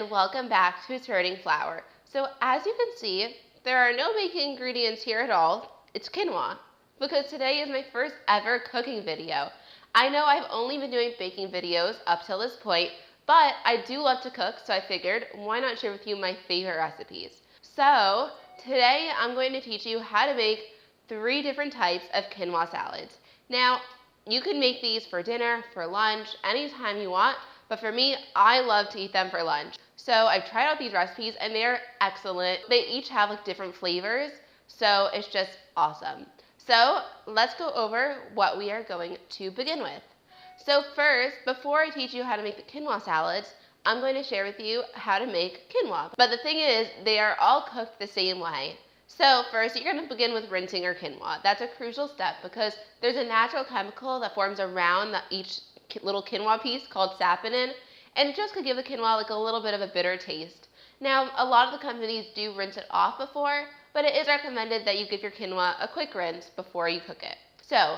and welcome back to Turning Flour. So as you can see, there are no baking ingredients here at all. It's quinoa, because today is my first ever cooking video. I know I've only been doing baking videos up till this point, but I do love to cook, so I figured why not share with you my favorite recipes. So today I'm going to teach you how to make 3 different types of quinoa salads. Now, you can make these for dinner, for lunch, anytime you want. But for me, I love to eat them for lunch. So I've tried out these recipes and they're excellent. They each have like different flavors, so it's just awesome. So let's go over what we are going to begin with. So first, before I teach you how to make the quinoa salads, I'm going to share with you how to make quinoa. But the thing is, they are all cooked the same way. So first, you're going to begin with rinsing your quinoa. That's a crucial step because there's a natural chemical that forms around each little quinoa piece called saponin, and it just could give the quinoa like a little bit of a bitter taste. Now, a lot of the companies do rinse it off before, but it is recommended that you give your quinoa a quick rinse before you cook it. So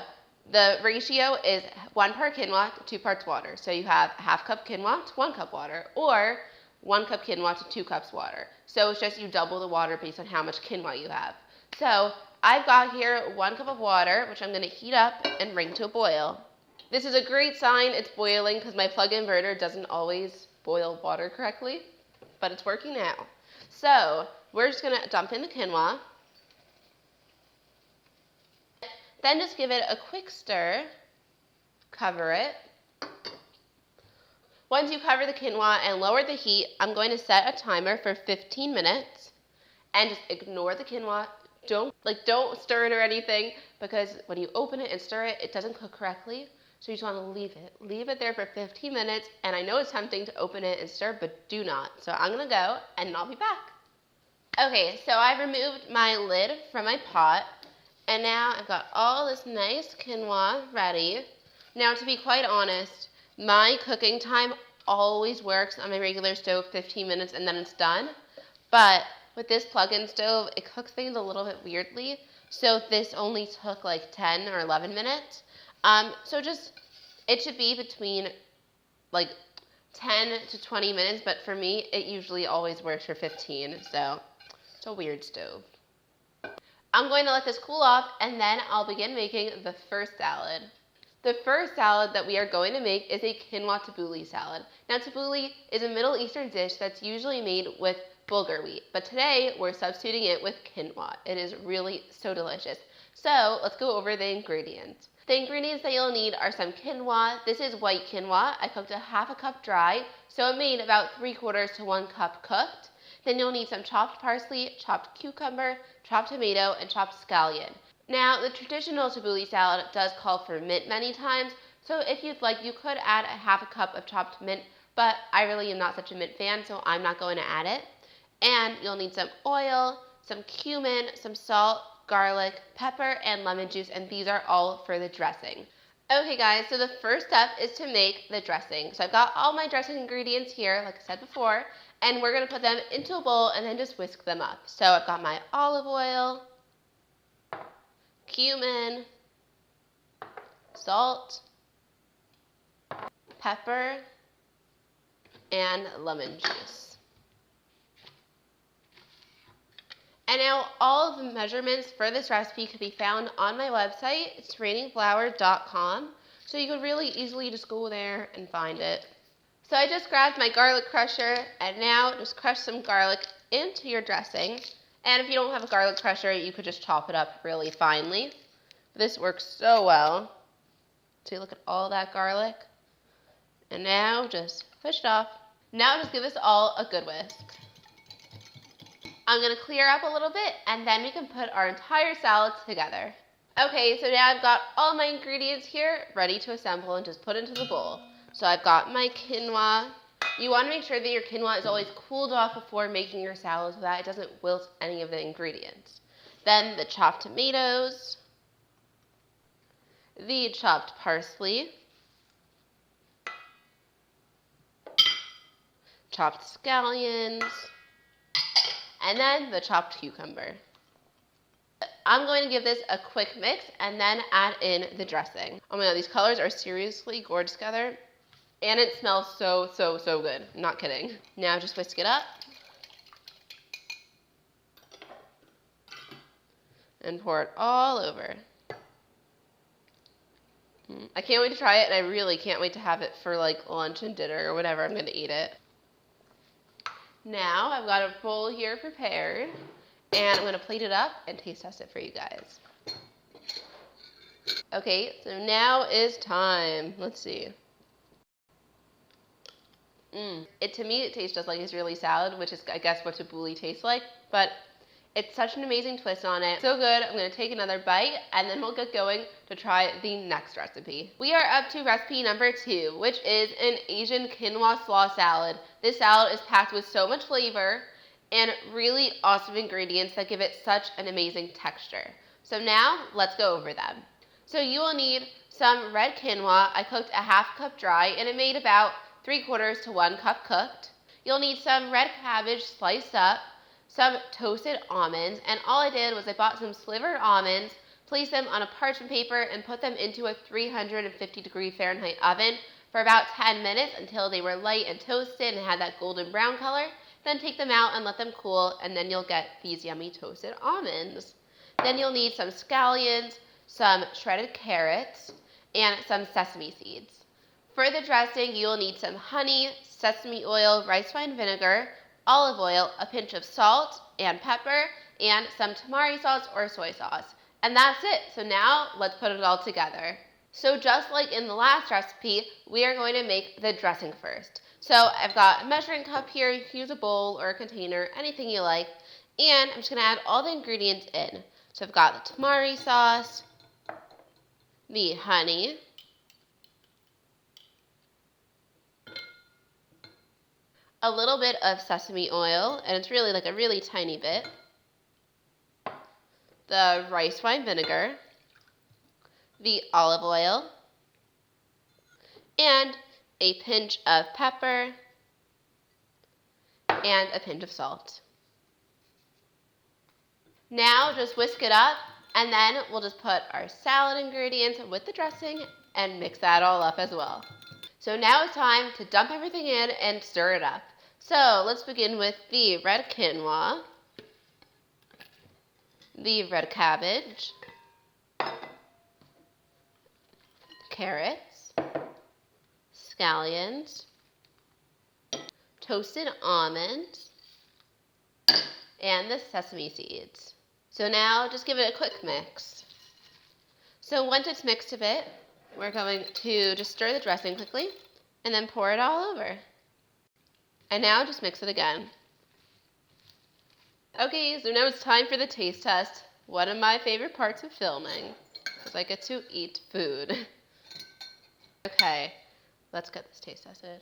the ratio is 1 part quinoa to 2 parts water. So you have ½ cup quinoa to 1 cup water, or 1 cup quinoa to 2 cups water. So it's just you double the water based on how much quinoa you have. So I've got here 1 cup of water, which I'm going to heat up and bring to a boil. This is a great sign it's boiling because my plug inverter doesn't always boil water correctly, but it's working now. So we're just going to dump in the quinoa. Then just give it a quick stir. Cover it. Once you cover the quinoa and lower the heat, I'm going to set a timer for 15 minutes and just ignore the quinoa. Don't stir it or anything, because when you open it and stir it, it doesn't cook correctly. So you just want to leave it. Leave it there for 15 minutes, and I know it's tempting to open it and stir, but do not. So I'm going to go, and I'll be back. Okay, so I've removed my lid from my pot, and now I've got all this nice quinoa ready. Now, to be quite honest, my cooking time always works on my regular stove 15 minutes, and then it's done. But with this plug-in stove, it cooks things a little bit weirdly, so this only took like 10 or 11 minutes. It should be between like 10 to 20 minutes, but for me, it usually always works for 15, so it's a weird stove. I'm going to let this cool off, and then I'll begin making the first salad. The first salad that we are going to make is a quinoa tabbouleh salad. Now, tabbouleh is a Middle Eastern dish that's usually made with bulgur wheat, but today we're substituting it with quinoa. It is really so delicious. So let's go over the ingredients. The ingredients that you'll need are some quinoa. This is white quinoa. I cooked ½ cup dry, so it made about 3/4 to 1 cup cooked. Then you'll need some chopped parsley, chopped cucumber, chopped tomato, and chopped scallion. Now, the traditional tabbouleh salad does call for mint many times, so if you'd like, you could add ½ cup of chopped mint, but I really am not such a mint fan, so I'm not going to add it. And you'll need some oil, some cumin, some salt, garlic, pepper, and lemon juice, and these are all for the dressing. Okay guys, so the first step is to make the dressing. So I've got all my dressing ingredients here, like I said before, and we're going to put them into a bowl and then just whisk them up. So I've got my olive oil, cumin, salt, pepper, and lemon juice. And now all of the measurements for this recipe can be found on my website. It's trainingflour.com. So you could really easily just go there and find it. So I just grabbed my garlic crusher, and now just crush some garlic into your dressing. And if you don't have a garlic crusher, you could just chop it up really finely. This works so well. So you look at all that garlic. And now just push it off. Now just give this all a good whisk. I'm going to clear up a little bit, and then we can put our entire salad together. Okay, so now I've got all my ingredients here ready to assemble and just put into the bowl. So I've got my quinoa. You want to make sure that your quinoa is always cooled off before making your salad so that it doesn't wilt any of the ingredients. Then the chopped tomatoes, the chopped parsley, chopped scallions, and then the chopped cucumber. I'm going to give this a quick mix and then add in the dressing. Oh my god, these colors are seriously gorgeous together. And it smells so, so, so good. I'm not kidding. Now just whisk it up. And pour it all over. I can't wait to try it, and I really can't wait to have it for like lunch and dinner or whatever I'm going to eat it. Now I've got a bowl here prepared, and I'm going to plate it up and taste test it for you guys. Okay, so now is time. Let's see. To me, it tastes just like Israeli salad, which is, I guess, what tabbouleh tastes like, but it's such an amazing twist on it. So good. I'm going to take another bite, and then we'll get going to try the next recipe. We are up to recipe number 2, which is an Asian quinoa slaw salad. This salad is packed with so much flavor and really awesome ingredients that give it such an amazing texture. So now, let's go over them. So you will need some red quinoa. I cooked a half cup dry, and it made about 3/4 to 1 cup cooked. You'll need some red cabbage sliced up, some toasted almonds, and all I did was I bought some slivered almonds, placed them on a parchment paper, and put them into a 350-degree Fahrenheit oven for about 10 minutes until they were light and toasted and had that golden brown color. Then take them out and let them cool, and then you'll get these yummy toasted almonds. Then you'll need some scallions, some shredded carrots, and some sesame seeds. For the dressing, you'll need some honey, sesame oil, rice wine vinegar, olive oil, a pinch of salt and pepper, and some tamari sauce or soy sauce. And that's it. So now let's put it all together. So just like in the last recipe, we are going to make the dressing first. So I've got a measuring cup here. You can use a bowl or a container, anything you like. And I'm just going to add all the ingredients in. So I've got the tamari sauce, the honey, a little bit of sesame oil, and it's really like a really tiny bit, the rice wine vinegar, the olive oil, and a pinch of pepper, and a pinch of salt. Now just whisk it up, and then we'll just put our salad ingredients with the dressing and mix that all up as well. So now it's time to dump everything in and stir it up. So let's begin with the red quinoa, the red cabbage, carrots, scallions, toasted almonds, and the sesame seeds. So now just give it a quick mix. So once it's mixed a bit, we're going to just stir the dressing quickly and then pour it all over. And now just mix it again. Okay, so now it's time for the taste test. One of my favorite parts of filming, because I get to eat food. Okay, let's get this taste tested.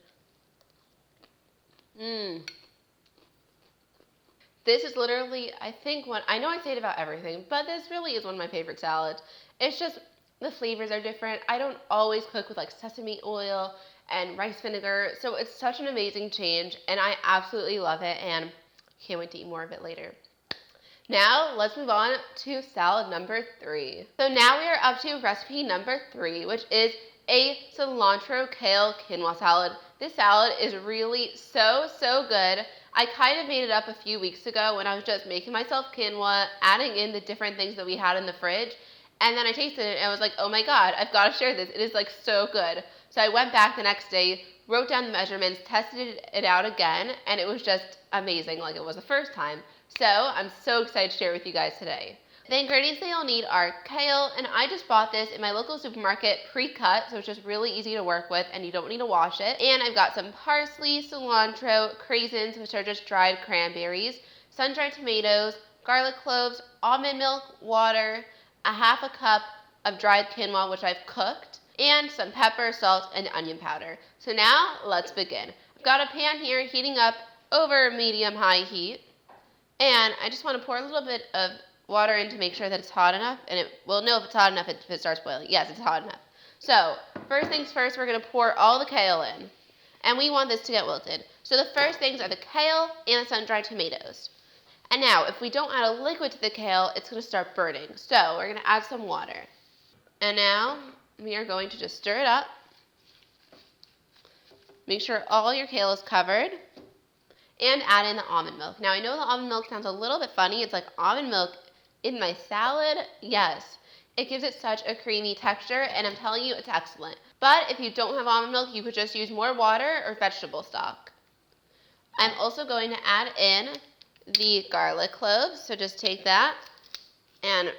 This is literally, I think, I know I say it about everything, but this really is one of my favorite salads. It's just, the flavors are different. I don't always cook with like sesame oil and rice vinegar, so it's such an amazing change, and I absolutely love it, and can't wait to eat more of it later. Now, let's move on to salad number 3. So now we are up to recipe number 3, which is a cilantro kale quinoa salad. This salad is really so, so good. I kind of made it up a few weeks ago when I was just making myself quinoa, adding in the different things that we had in the fridge, and then I tasted it and I was like, oh my god, I've got to share this. It is like so good. So I went back the next day, wrote down the measurements, tested it out again, and it was just amazing like it was the first time. So I'm so excited to share it with you guys today. The ingredients that you'll need are kale, and I just bought this in my local supermarket pre-cut, so it's just really easy to work with and you don't need to wash it. And I've got some parsley, cilantro, craisins, which are just dried cranberries, sun-dried tomatoes, garlic cloves, almond milk, water, a half a cup of dried quinoa, which I've cooked, and some pepper, salt, and onion powder. So now let's begin. I've got a pan here heating up over medium-high heat, and I just want to pour a little bit of water in to make sure that it's hot enough, and it will know if it's hot enough if it starts boiling. Yes, it's hot enough. So first things first, we're going to pour all the kale in, and we want this to get wilted. So the first things are the kale and the sun-dried tomatoes. And now, if we don't add a liquid to the kale, it's going to start burning. So we're going to add some water. And now we are going to just stir it up Make sure all your kale is covered. And add in the almond milk. Now I know the almond milk sounds a little bit funny. It's like almond milk in my salad? Yes. It gives it such a creamy texture, and I'm telling you, it's excellent. But if you don't have almond milk, you could just use more water or vegetable stock. I'm also going to add in the garlic cloves. So just take that and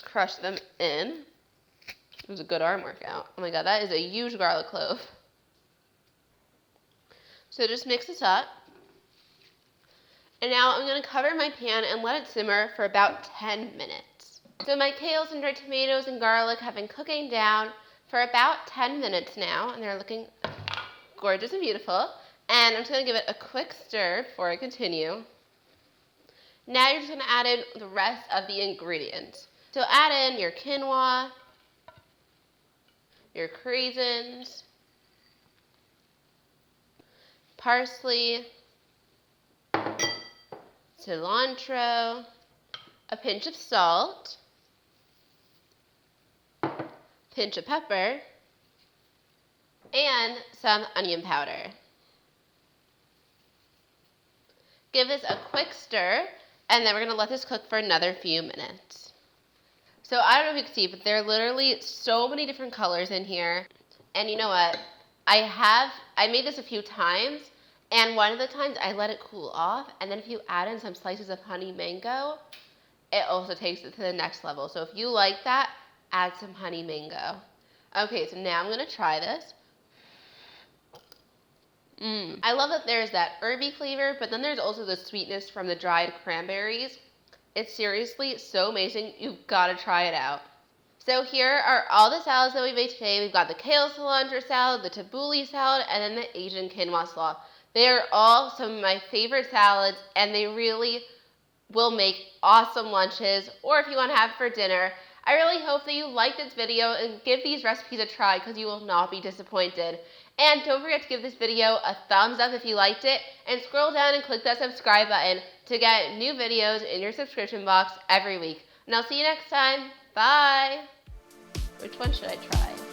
crush them in. It was a good arm workout. Oh my god, that is a huge garlic clove. So just mix this up. And now I'm going to cover my pan and let it simmer for about 10 minutes. So my kales and dried tomatoes and garlic have been cooking down for about 10 minutes now, and they're looking gorgeous and beautiful. And I'm just going to give it a quick stir before I continue. Now you're just going to add in the rest of the ingredients. So add in your quinoa, your craisins, parsley, cilantro, a pinch of salt, pinch of pepper, and some onion powder. Give this a quick stir, and then we're going to let this cook for another few minutes. So I don't know if you can see, but there are literally so many different colors in here. And you know what? I made this a few times, and one of the times I let it cool off, and then if you add in some slices of honey mango, it also takes it to the next level. So if you like that, add some honey mango. Okay, so now I'm going to try this. I love that there's that herby flavor, but then there's also the sweetness from the dried cranberries. It's seriously so amazing. You've got to try it out. So here are all the salads that we made today. We've got the kale cilantro salad, the tabbouleh salad, and then the Asian quinoa slaw. They are all some of my favorite salads, and they really will make awesome lunches, or if you want to have for dinner. I really hope that you like this video and give these recipes a try, because you will not be disappointed. And don't forget to give this video a thumbs up if you liked it, and scroll down and click that subscribe button to get new videos in your subscription box every week. And I'll see you next time. Bye! Which one should I try?